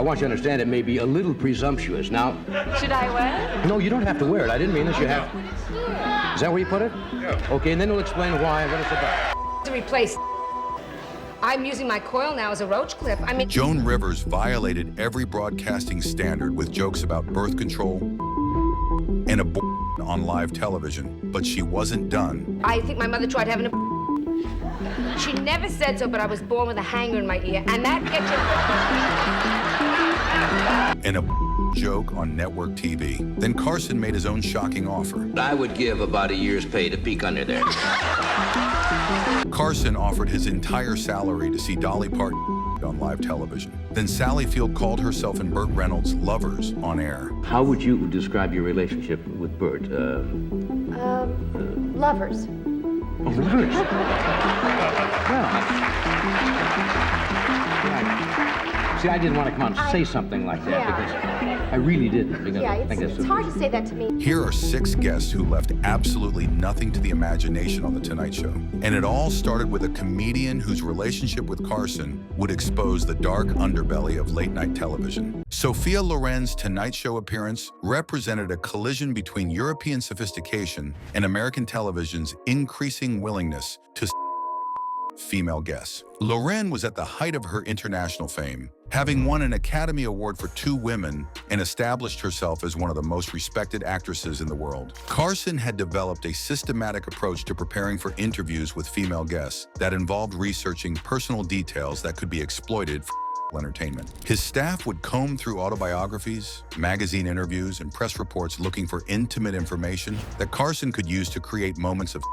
want you to understand it may be a little presumptuous. Now... Should I wear it? No, you don't have to wear it. I didn't mean this. You have... Is that where you put it? Yeah. Okay, and then we'll explain why and what it's about. To replace. I'm using my coil now as a roach clip. I mean... Joan Rivers violated every broadcasting standard with jokes about birth control and abortion on live television, but she wasn't done. I think my mother tried having a... She never said so, but I was born with a hanger in my ear, and that gets you... And a joke on network TV. Then Carson made his own shocking offer. I would give about a year's pay to peek under there. Carson offered his entire salary to see Dolly Parton on live television. Then Sally Field called herself and Burt Reynolds lovers on air. How would you describe your relationship with Burt? Lovers. Oh, lovers? Well... See, I didn't want to come out and say something like that because I really didn't. Because I think it's hard to say that to me. Here are 6 guests who left absolutely nothing to the imagination on The Tonight Show. And it all started with a comedian whose relationship with Carson would expose the dark underbelly of late-night television. Sophia Loren's Tonight Show appearance represented a collision between European sophistication and American television's increasing willingness to female guests. Loren was at the height of her international fame, having won an Academy Award for 2 women and established herself as one of the most respected actresses in the world. Carson had developed a systematic approach to preparing for interviews with female guests that involved researching personal details that could be exploited for entertainment. His staff would comb through autobiographies, magazine interviews, and press reports looking for intimate information that Carson could use to create moments of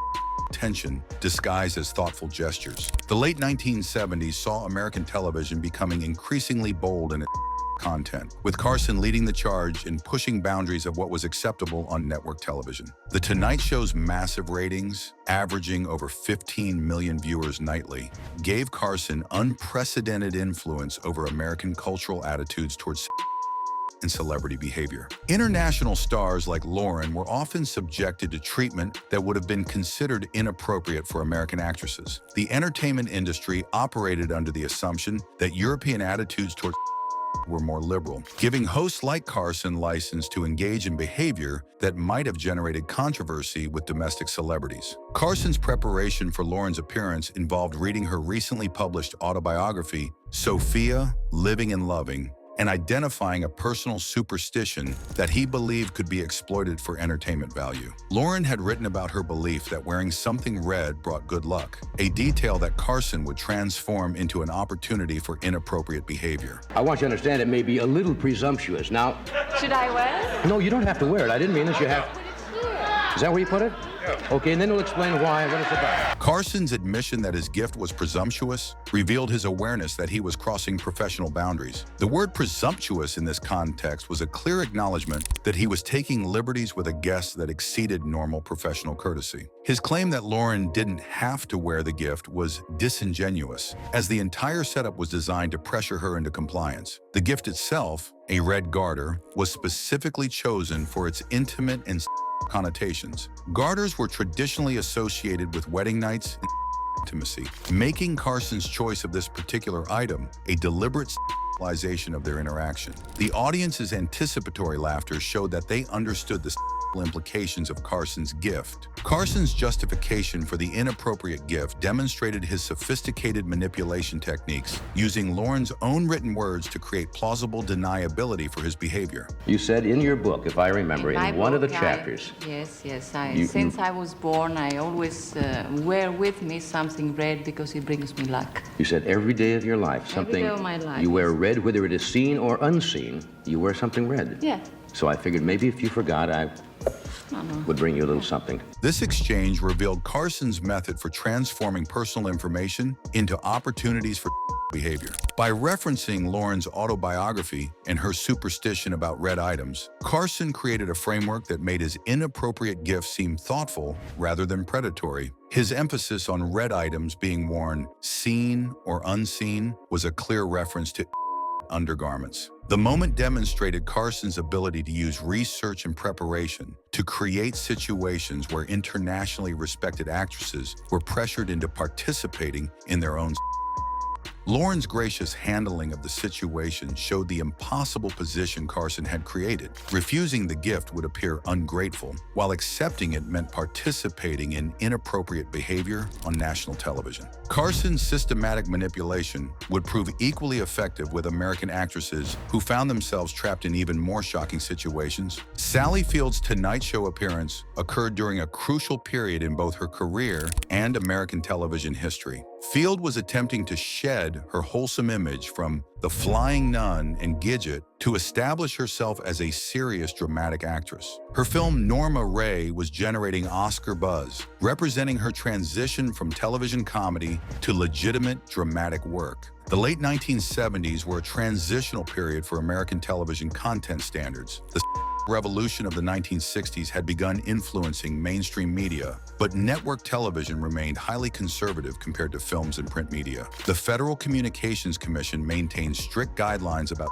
tension disguised as thoughtful gestures. The late 1970s saw American television becoming increasingly bold in its content, with Carson leading the charge in pushing boundaries of what was acceptable on network television. The Tonight Show's massive ratings, averaging over 15 million viewers nightly, gave Carson unprecedented influence over American cultural attitudes towards and celebrity behavior. International stars like Loren were often subjected to treatment that would have been considered inappropriate for American actresses. The entertainment industry operated under the assumption that European attitudes towards were more liberal, giving hosts like Carson license to engage in behavior that might have generated controversy with domestic celebrities. Carson's preparation for Loren's appearance involved reading her recently published autobiography, Sophia, Living and Loving, and identifying a personal superstition that he believed could be exploited for entertainment value. Loren had written about her belief that wearing something red brought good luck, a detail that Carson would transform into an opportunity for inappropriate behavior. I want you to understand it may be a little presumptuous. Now... Should I wear it? No, you don't have to wear it. I didn't mean this. You have... Is that where you put it? Yeah. Okay, and then we'll explain why and what it's about. Carson's admission that his gift was presumptuous revealed his awareness that he was crossing professional boundaries. The word presumptuous in this context was a clear acknowledgement that he was taking liberties with a guest that exceeded normal professional courtesy. His claim that Loren didn't have to wear the gift was disingenuous, as the entire setup was designed to pressure her into compliance. The gift itself, a red garter, was specifically chosen for its intimate and connotations. Garters were traditionally associated with wedding nights and intimacy, making Carson's choice of this particular item a deliberate sexualization of their interaction. The audience's anticipatory laughter showed that they understood the implications of Carson's gift. Carson's justification for the inappropriate gift demonstrated his sophisticated manipulation techniques, using Loren's own written words to create plausible deniability for his behavior. You said in your book, if I remember, in one of the chapters... Yes. Since I was born, I always wear with me something red because it brings me luck. You said every day of your life, something... Every day of my life. You wear red, whether it is seen or unseen, you wear something red. Yeah. So I figured maybe if you forgot, I would bring you a little something. This exchange revealed Carson's method for transforming personal information into opportunities for behavior. By referencing Loren's autobiography and her superstition about red items, Carson created a framework that made his inappropriate gift seem thoughtful rather than predatory. His emphasis on red items being worn seen or unseen was a clear reference to undergarments. The moment demonstrated Carson's ability to use research and preparation to create situations where internationally respected actresses were pressured into participating in their own. Lauren's gracious handling of the situation showed the impossible position Carson had created. Refusing the gift would appear ungrateful, while accepting it meant participating in inappropriate behavior on national television. Carson's systematic manipulation would prove equally effective with American actresses who found themselves trapped in even more shocking situations. Sally Field's Tonight Show appearance occurred during a crucial period in both her career and American television history. Field was attempting to shed her wholesome image from the flying nun and Gidget to establish herself as a serious dramatic actress. Her film Norma Ray was generating Oscar buzz, representing her transition from television comedy to legitimate dramatic work. The late 1970s were a transitional period for American television content standards. The revolution of the 1960s had begun influencing mainstream media, but network television remained highly conservative compared to films and print media. The Federal Communications Commission maintained strict guidelines about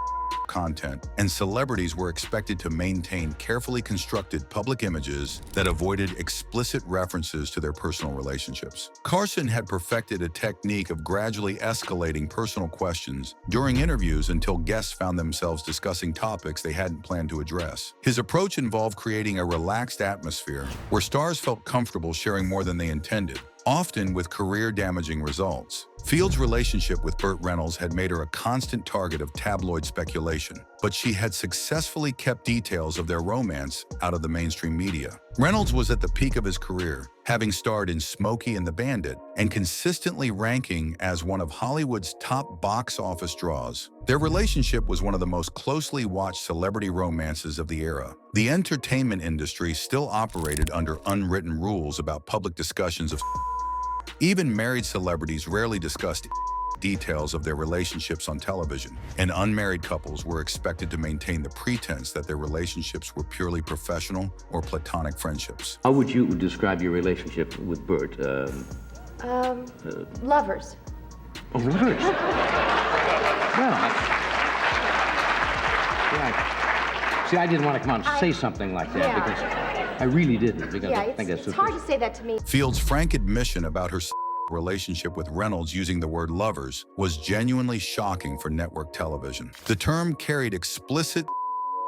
content, and celebrities were expected to maintain carefully constructed public images that avoided explicit references to their personal relationships. Carson had perfected a technique of gradually escalating personal questions during interviews until guests found themselves discussing topics they hadn't planned to address. His approach involved creating a relaxed atmosphere where stars felt comfortable sharing more than they intended, often with career-damaging results. Field's relationship with Burt Reynolds had made her a constant target of tabloid speculation, but she had successfully kept details of their romance out of the mainstream media. Reynolds was at the peak of his career, having starred in Smokey and the Bandit and consistently ranking as one of Hollywood's top box office draws. Their relationship was one of the most closely watched celebrity romances of the era. The entertainment industry still operated under unwritten rules about public discussions of even married celebrities rarely discussed details of their relationships on television, and unmarried couples were expected to maintain the pretense that their relationships were purely professional or platonic friendships. How would you describe your relationship with Burt? Lovers. Oh, lovers? See, I didn't want to come out and say something like that because I really didn't. Because I think it's hard to say that to me. Field's frank admission about her relationship with Reynolds using the word lovers was genuinely shocking for network television. The term carried explicit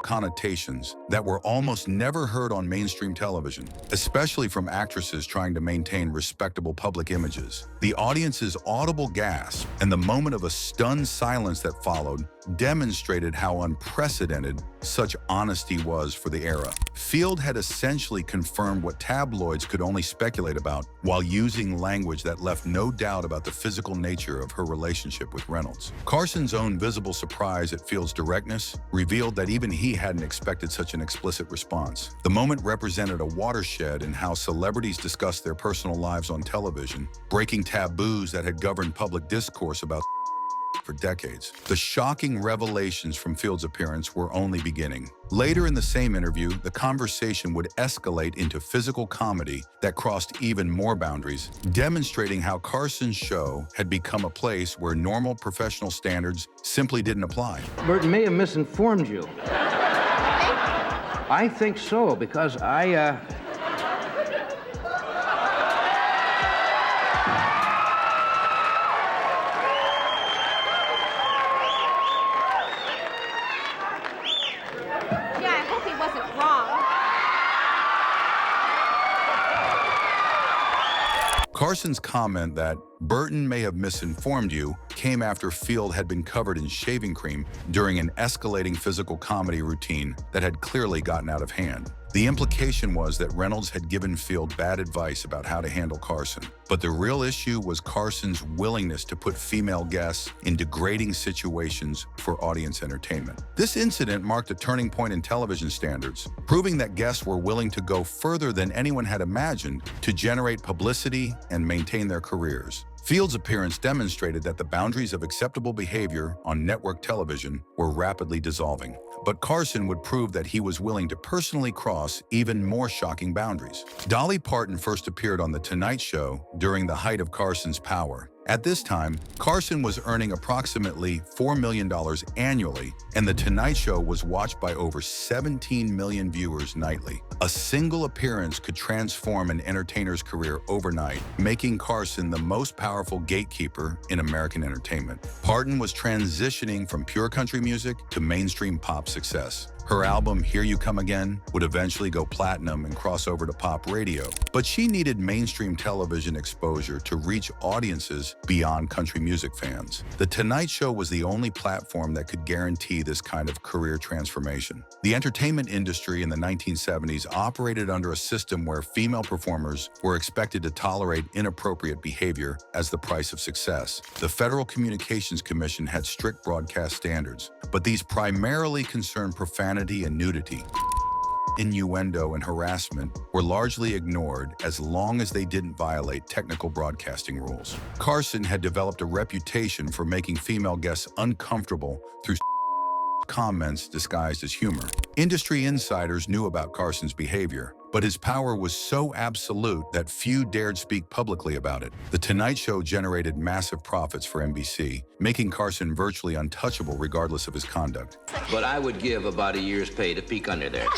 connotations that were almost never heard on mainstream television, especially from actresses trying to maintain respectable public images. The audience's audible gasp and the moment of a stunned silence that followed demonstrated how unprecedented such honesty was for the era. Field had essentially confirmed what tabloids could only speculate about while using language that left no doubt about the physical nature of her relationship with Reynolds. Carson's own visible surprise at Field's directness revealed that even he hadn't expected such an explicit response. The moment represented a watershed in how celebrities discussed their personal lives on television, breaking taboos that had governed public discourse about for decades. The shocking revelations from Field's appearance were only beginning. Later in the same interview, the conversation would escalate into physical comedy that crossed even more boundaries, demonstrating how Carson's show had become a place where normal professional standards simply didn't apply. Burt may have misinformed you. I think so, because Carson's comment that Burton may have misinformed you came after Field had been covered in shaving cream during an escalating physical comedy routine that had clearly gotten out of hand. The implication was that Reynolds had given Field bad advice about how to handle Carson, but the real issue was Carson's willingness to put female guests in degrading situations for audience entertainment. This incident marked a turning point in television standards, proving that guests were willing to go further than anyone had imagined to generate publicity and maintain their careers. Field's appearance demonstrated that the boundaries of acceptable behavior on network television were rapidly dissolving. But Carson would prove that he was willing to personally cross even more shocking boundaries. Dolly Parton first appeared on The Tonight Show during the height of Carson's power, At this time, Carson was earning approximately $4 million annually, and The Tonight Show was watched by over 17 million viewers nightly. A single appearance could transform an entertainer's career overnight, making Carson the most powerful gatekeeper in American entertainment. Parton was transitioning from pure country music to mainstream pop success. Her album, Here You Come Again, would eventually go platinum and cross over to pop radio. But she needed mainstream television exposure to reach audiences beyond country music fans. The Tonight Show was the only platform that could guarantee this kind of career transformation. The entertainment industry in the 1970s operated under a system where female performers were expected to tolerate inappropriate behavior as the price of success. The Federal Communications Commission had strict broadcast standards, but these primarily concerned profanity and nudity. Innuendo and harassment were largely ignored as long as they didn't violate technical broadcasting rules. Carson had developed a reputation for making female guests uncomfortable through comments disguised as humor. Industry insiders knew about Carson's behavior, but his power was so absolute that few dared speak publicly about it. The Tonight Show generated massive profits for NBC, making Carson virtually untouchable regardless of his conduct. But I would give about a year's pay to peek under there.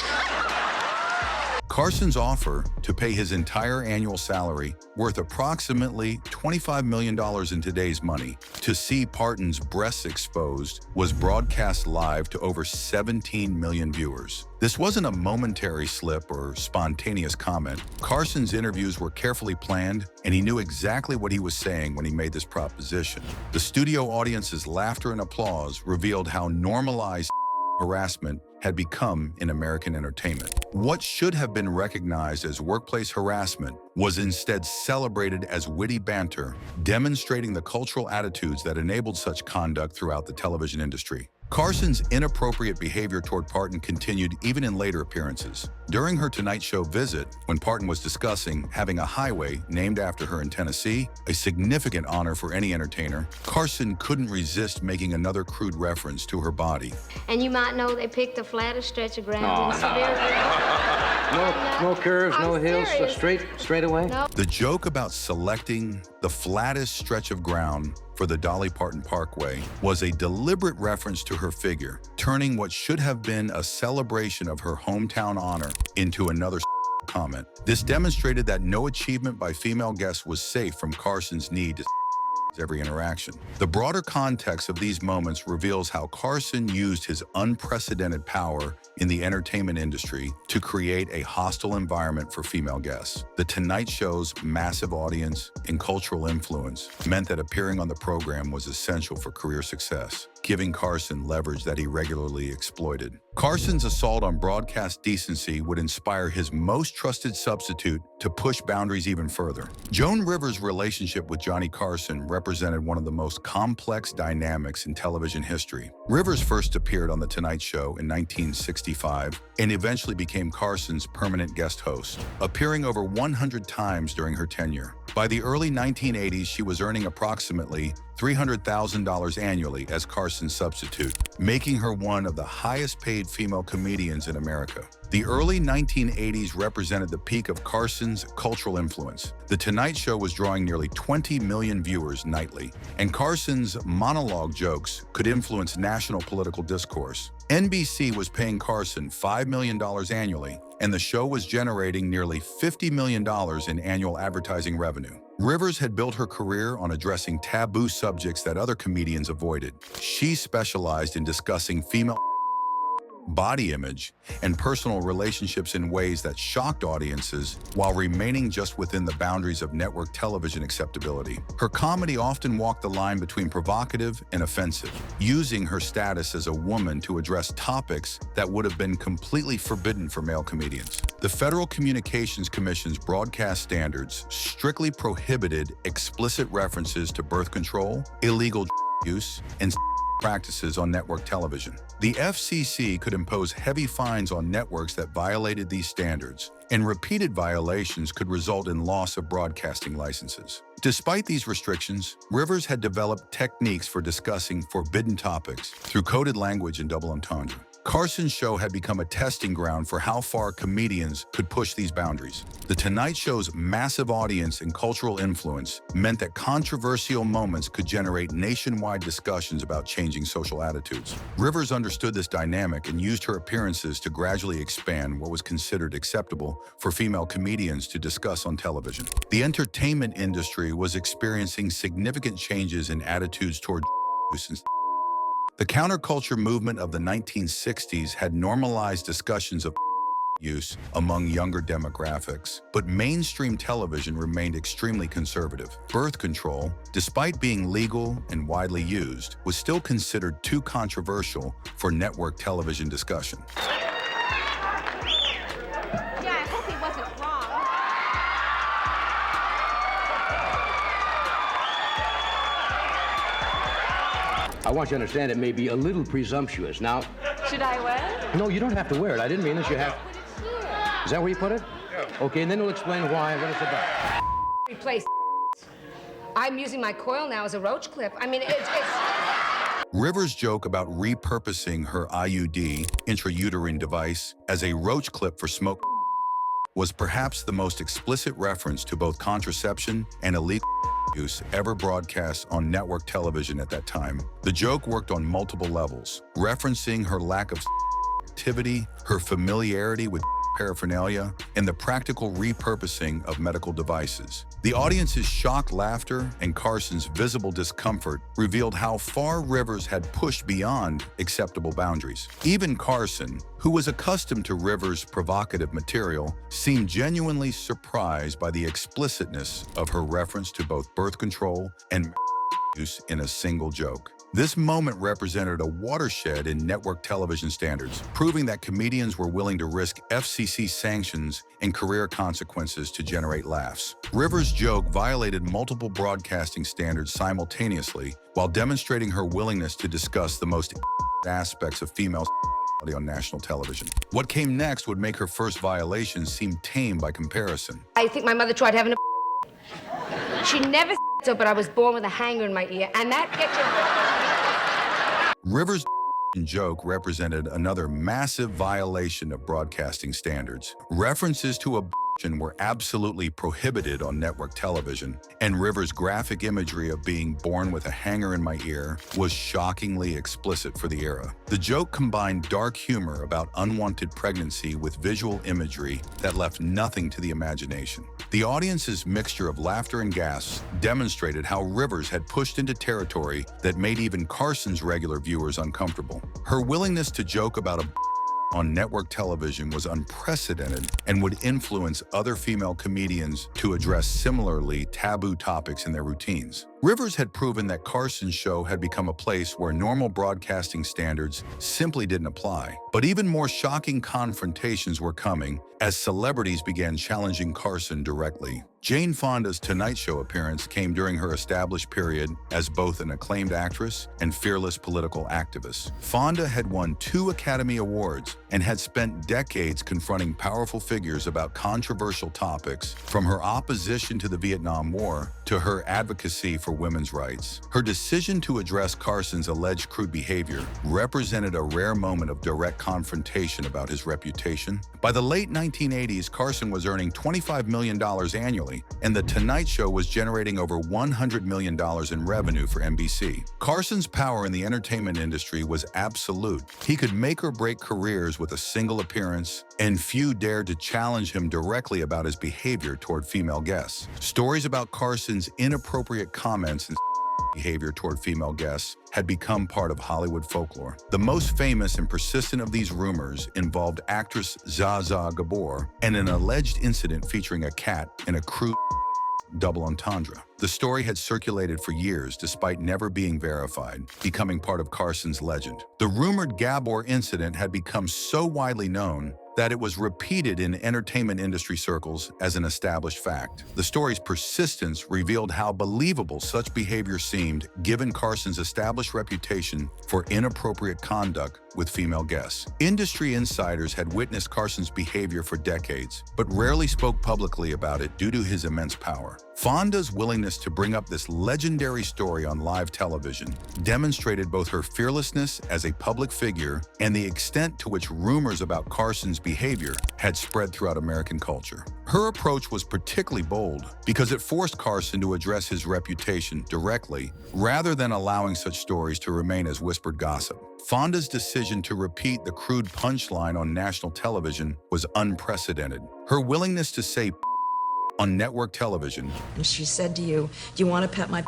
Carson's offer to pay his entire annual salary, worth approximately $25 million in today's money, to see Parton's breasts exposed was broadcast live to over 17 million viewers. This wasn't a momentary slip or spontaneous comment. Carson's interviews were carefully planned, and he knew exactly what he was saying when he made this proposition. The studio audience's laughter and applause revealed how normalized harassment had become in American entertainment. What should have been recognized as workplace harassment was instead celebrated as witty banter, demonstrating the cultural attitudes that enabled such conduct throughout the television industry. Carson's inappropriate behavior toward Parton continued even in later appearances. During her Tonight Show visit, when Parton was discussing having a highway named after her in Tennessee, a significant honor for any entertainer, Carson couldn't resist making another crude reference to her body. And you might know they picked the flattest stretch of ground in severe. No curves, no hills, so serious. straight away? No. The joke about selecting the flattest stretch of ground for the Dolly Parton Parkway was a deliberate reference to her figure, turning what should have been a celebration of her hometown honor into another comment. This demonstrated that no achievement by female guests was safe from Carson's need to every interaction. The broader context of these moments reveals how Carson used his unprecedented power in the entertainment industry to create a hostile environment for female guests. The Tonight Show's massive audience and cultural influence meant that appearing on the program was essential for career success, giving Carson leverage that he regularly exploited. Carson's assault on broadcast decency would inspire his most trusted substitute to push boundaries even further. Joan Rivers' relationship with Johnny Carson represented one of the most complex dynamics in television history. Rivers first appeared on The Tonight Show in 1965 and eventually became Carson's permanent guest host, appearing over 100 times during her tenure. By the early 1980s, she was earning approximately $300,000 annually as Carson's substitute, making her one of the highest-paid female comedians in America. The early 1980s represented the peak of Carson's cultural influence. The Tonight Show was drawing nearly 20 million viewers nightly, and Carson's monologue jokes could influence national political discourse. NBC was paying Carson $5 million annually, and the show was generating nearly $50 million in annual advertising revenue. Rivers had built her career on addressing taboo subjects that other comedians avoided. She specialized in discussing female body image and personal relationships in ways that shocked audiences while remaining just within the boundaries of network television acceptability. Her comedy often walked the line between provocative and offensive, using her status as a woman to address topics that would have been completely forbidden for male comedians. The Federal Communications Commission's broadcast standards strictly prohibited explicit references to birth control, illegal use, and practices on network television. The FCC could impose heavy fines on networks that violated these standards, and repeated violations could result in loss of broadcasting licenses. Despite these restrictions, Rivers had developed techniques for discussing forbidden topics through coded language and double entendre. Carson's show had become a testing ground for how far comedians could push these boundaries. The Tonight Show's massive audience and cultural influence meant that controversial moments could generate nationwide discussions about changing social attitudes. Rivers understood this dynamic and used her appearances to gradually expand what was considered acceptable for female comedians to discuss on television. The entertainment industry was experiencing significant changes in attitudes toward since the counterculture movement of the 1960s had normalized discussions of use among younger demographics, but mainstream television remained extremely conservative. Birth control, despite being legal and widely used, was still considered too controversial for network television discussion. Yeah, I hope he wasn't wrong. I want you to understand it may be a little presumptuous. Now, Should I wear it? no, you don't have to wear it. I didn't mean this. You have. Is that where you put it? Yeah. Okay, and then we'll explain why and what it's about. Replace. I'm using my coil now as a roach clip. I mean, it's... Rivers' joke about repurposing her IUD, intrauterine device, as a roach clip for smoke was perhaps the most explicit reference to both contraception and illegal use ever broadcast on network television at that time. The joke worked on multiple levels, referencing her lack of activity, her familiarity with paraphernalia, and the practical repurposing of medical devices. The audience's shocked laughter and Carson's visible discomfort revealed how far Rivers had pushed beyond acceptable boundaries. Even Carson, who was accustomed to Rivers' provocative material, seemed genuinely surprised by the explicitness of her reference to both birth control and use in a single joke. This moment represented a watershed in network television standards, proving that comedians were willing to risk FCC sanctions and career consequences to generate laughs. Rivers' joke violated multiple broadcasting standards simultaneously while demonstrating her willingness to discuss the most aspects of female on national television. What came next would make her first violation seem tame by comparison. I think my mother tried having a... She never so, but I was born with a hanger in my ear, and that gets you... Rivers' joke represented another massive violation of broadcasting standards. References to abortion were absolutely prohibited on network television, and Rivers' graphic imagery of being born with a hanger in my ear was shockingly explicit for the era. The joke combined dark humor about unwanted pregnancy with visual imagery that left nothing to the imagination. The audience's mixture of laughter and gasps demonstrated how Rivers had pushed into territory that made even Carson's regular viewers uncomfortable. Her willingness to joke about on network television was unprecedented and would influence other female comedians to address similarly taboo topics in their routines. Rivers had proven that Carson's show had become a place where normal broadcasting standards simply didn't apply. But even more shocking confrontations were coming as celebrities began challenging Carson directly. Jane Fonda's Tonight Show appearance came during her established period as both an acclaimed actress and fearless political activist. Fonda had won 2 Academy Awards and had spent decades confronting powerful figures about controversial topics, from her opposition to the Vietnam War to her advocacy for women's rights. Her decision to address Carson's alleged crude behavior represented a rare moment of direct confrontation about his reputation. By the late 1980s, Carson was earning $25 million annually, and The Tonight Show was generating over $100 million in revenue for NBC. Carson's power in the entertainment industry was absolute. He could make or break careers with a single appearance, and few dared to challenge him directly about his behavior toward female guests. Stories about Carson's inappropriate comments and behavior toward female guests had become part of Hollywood folklore. The most famous and persistent of these rumors involved actress Zsa Zsa Gabor and an alleged incident featuring a cat in a crude double entendre. The story had circulated for years despite never being verified, becoming part of Carson's legend. The rumored Gabor incident had become so widely known that it was repeated in entertainment industry circles as an established fact. The story's persistence revealed how believable such behavior seemed given Carson's established reputation for inappropriate conduct with female guests. Industry insiders had witnessed Carson's behavior for decades, but rarely spoke publicly about it due to his immense power. Fonda's willingness to bring up this legendary story on live television demonstrated both her fearlessness as a public figure and the extent to which rumors about Carson's behavior had spread throughout American culture. Her approach was particularly bold because it forced Carson to address his reputation directly rather than allowing such stories to remain as whispered gossip. Fonda's decision to repeat the crude punchline on national television was unprecedented. Her willingness to say on network television. And she said to you, "Do you want to pet my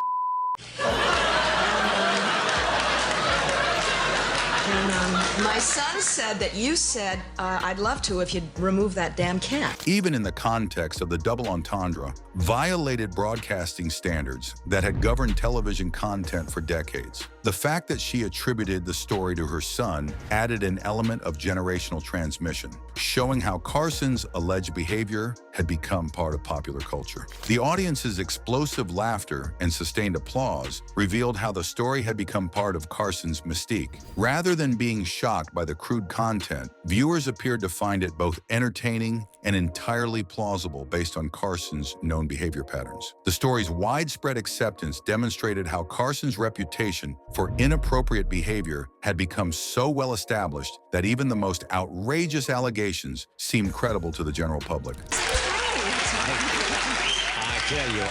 And my son said that you said, I'd love to if you'd remove that damn cat." Even in the context of the double entendre, violated broadcasting standards that had governed television content for decades. The fact that she attributed the story to her son added an element of generational transmission, showing how Carson's alleged behavior had become part of popular culture. The audience's explosive laughter and sustained applause revealed how the story had become part of Carson's mystique. Rather than being shocked by the crude content, viewers appeared to find it both entertaining and entirely plausible based on Carson's known behavior patterns. The story's widespread acceptance demonstrated how Carson's reputation for inappropriate behavior had become so well established that even the most outrageous allegations seemed credible to the general public. I tell you,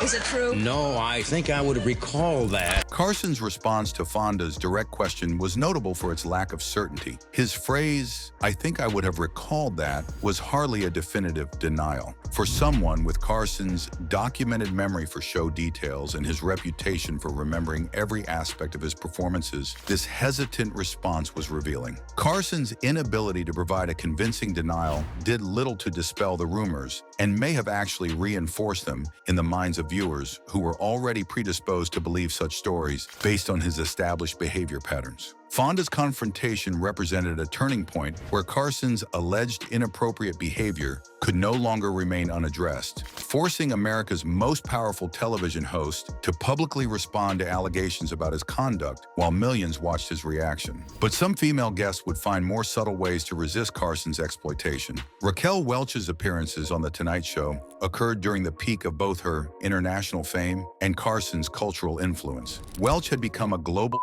Is it true? No, I think I would recall that. Carson's response to Fonda's direct question was notable for its lack of certainty. His phrase, "I think I would have recalled that," was hardly a definitive denial. For someone with Carson's documented memory for show details and his reputation for remembering every aspect of his performances, this hesitant response was revealing. Carson's inability to provide a convincing denial did little to dispel the rumors and may have actually reinforced them in the minds of viewers who were already predisposed to believe such stories based on his established behavior patterns. Fonda's confrontation represented a turning point where Carson's alleged inappropriate behavior could no longer remain unaddressed, forcing America's most powerful television host to publicly respond to allegations about his conduct while millions watched his reaction. But some female guests would find more subtle ways to resist Carson's exploitation. Raquel Welch's appearances on The Tonight Show occurred during the peak of both her international fame and Carson's cultural influence. Welch had become a global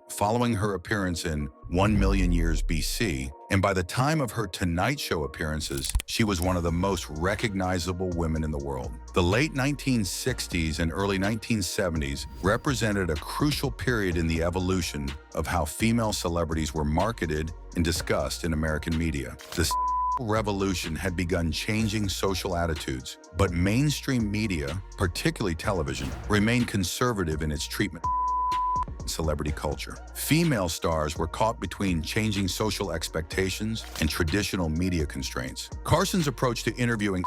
following her appearance in 1 Million Years BC, and by the time of her Tonight Show appearances, she was one of the most recognizable women in the world. The late 1960s and early 1970s represented a crucial period in the evolution of how female celebrities were marketed and discussed in American media. The revolution had begun changing social attitudes, but mainstream media, particularly television, remained conservative in its treatment celebrity culture. Female stars were caught between changing social expectations and traditional media constraints. Carson's approach to interviewing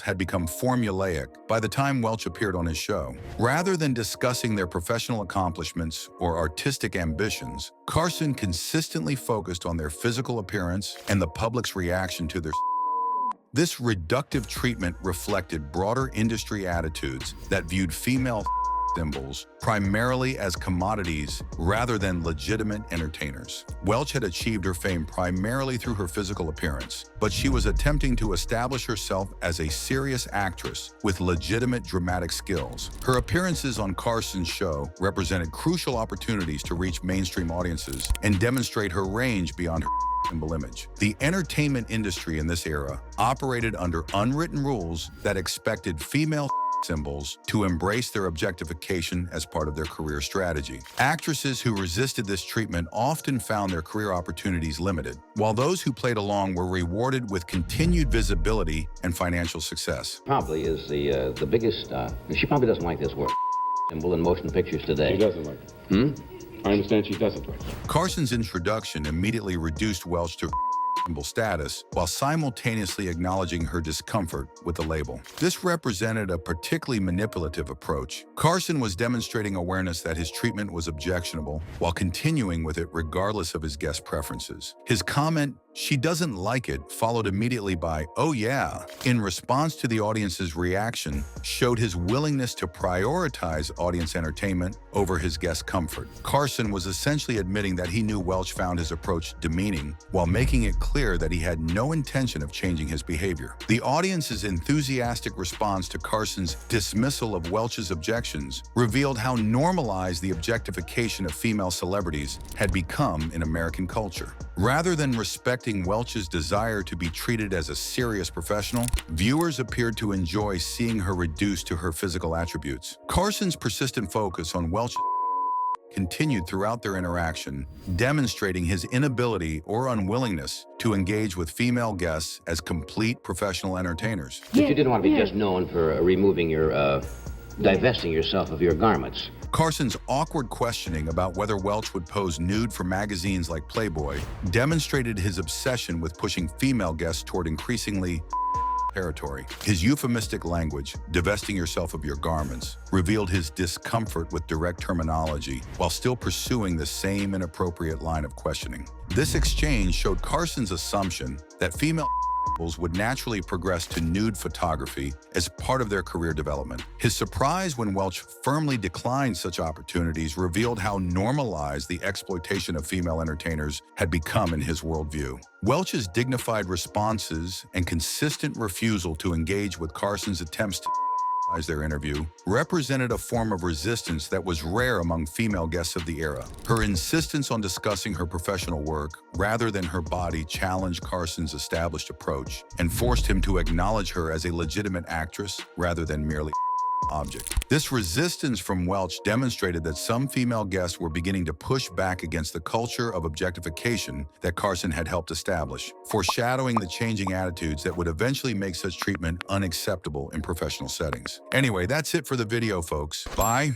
had become formulaic by the time Welch appeared on his show. Rather than discussing their professional accomplishments or artistic ambitions, Carson consistently focused on their physical appearance and the public's reaction to their This reductive treatment reflected broader industry attitudes that viewed female symbols primarily as commodities rather than legitimate entertainers. Welch had achieved her fame primarily through her physical appearance, but she was attempting to establish herself as a serious actress with legitimate dramatic skills. Her appearances on Carson's show represented crucial opportunities to reach mainstream audiences and demonstrate her range beyond her symbol image. The entertainment industry in this era operated under unwritten rules that expected female symbols to embrace their objectification as part of their career strategy. Actresses who resisted this treatment often found their career opportunities limited, while those who played along were rewarded with continued visibility and financial success. Probably is the biggest, she probably doesn't like this word, symbol in motion pictures today. She doesn't like it. I understand she doesn't like it. Carson's introduction immediately reduced Welch to symbol status while simultaneously acknowledging her discomfort with the label. This represented a particularly manipulative approach. Carson was demonstrating awareness that his treatment was objectionable while continuing with it regardless of his guest preferences. His comment, "She doesn't like it," followed immediately by, "Oh yeah," in response to the audience's reaction, showed his willingness to prioritize audience entertainment over his guest comfort. Carson was essentially admitting that he knew Welch found his approach demeaning, while making it clear that he had no intention of changing his behavior. The audience's enthusiastic response to Carson's dismissal of Welch's objections revealed how normalized the objectification of female celebrities had become in American culture. Rather than respecting Welch's desire to be treated as a serious professional, viewers appeared to enjoy seeing her reduced to her physical attributes. Carson's persistent focus on Welch's continued throughout their interaction, demonstrating his inability or unwillingness to engage with female guests as complete professional entertainers. But you didn't want to be just known for removing your, divesting yourself of your garments. Carson's awkward questioning about whether Welch would pose nude for magazines like Playboy demonstrated his obsession with pushing female guests toward increasingly territory. His euphemistic language, "divesting yourself of your garments," revealed his discomfort with direct terminology while still pursuing the same inappropriate line of questioning. This exchange showed Carson's assumption that female would naturally progress to nude photography as part of their career development. His surprise when Welch firmly declined such opportunities revealed how normalized the exploitation of female entertainers had become in his worldview. Welch's dignified responses and consistent refusal to engage with Carson's attempts to their interview represented a form of resistance that was rare among female guests of the era. Her insistence on discussing her professional work rather than her body challenged Carson's established approach and forced him to acknowledge her as a legitimate actress rather than merely object. This resistance from Welch demonstrated that some female guests were beginning to push back against the culture of objectification that Carson had helped establish, foreshadowing the changing attitudes that would eventually make such treatment unacceptable in professional settings. Anyway, that's it for the video, folks. Bye.